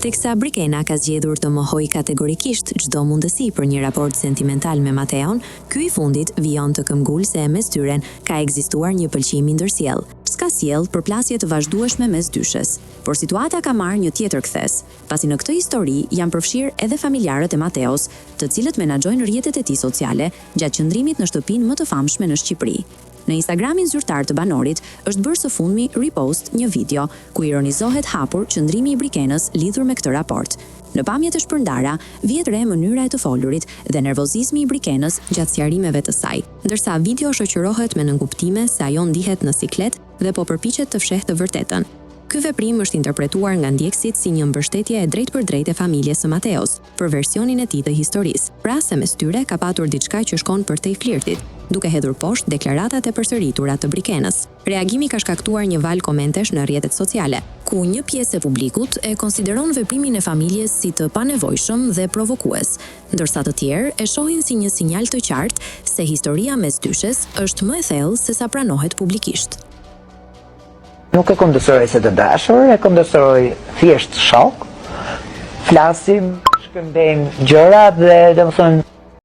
Teksa Brikena ka zgjedhur të mohoj kategorikisht çdo mundësi për një raport sentimental me Mateon, ky i fundit vijon të këmbgul se mes tyre ka ekzistuar një pëlqim i ndërsjell, s'ka sjell përplasje të vazhdueshme mes dyshës. Por situata ka marrë një tjetër kthes, pasi në këtë histori janë përfshirë edhe familjarët e Mateos, të cilët menaxhojnë rrjetet e tij sociale gjatë qëndrimit në shtëpinë më të famshme në Shqipëri. Në Instagramin zyrtar të banorit është bërë së fundmi repost një video ku ironizohet hapur qëndrimi i Brikenës lidhur me këtë raport. Në pamjet e shpërndara, vihet re mënyra e të folurit dhe nervozizmi i Brikenës gjatë sqarimeve të saj, ndërsa video shoqërohet me nënkuptime se ajo ndihet në siklet dhe po përpiqet të fshehë të vërtetën. Ky veprim është interpretuar nga ndjekësit si një mbështetje e drejtpërdrejtë e familjes së Mateos për versionin e tij të historisë. Pra se mes tyre ka patur diçka që shkon përtej flirtit, duke hedhur poshtë deklaratat e përsëritura të Brikenës. Reagimi ka shkaktuar një val komentesh në rrjetet sociale, ku një pjesë e publikut e konsideron veprimin e familjes si të panevojshëm dhe provokues, ndërsa të tjerë e shohin si një sinjal të qartë se historia mes dyshes është më e thellë se sa pranohet publikisht. Nuk e kundësoj se të dashur, e kundësoj thjesht shok. Flasim, shkëmbejmë gjëra dhe domethënë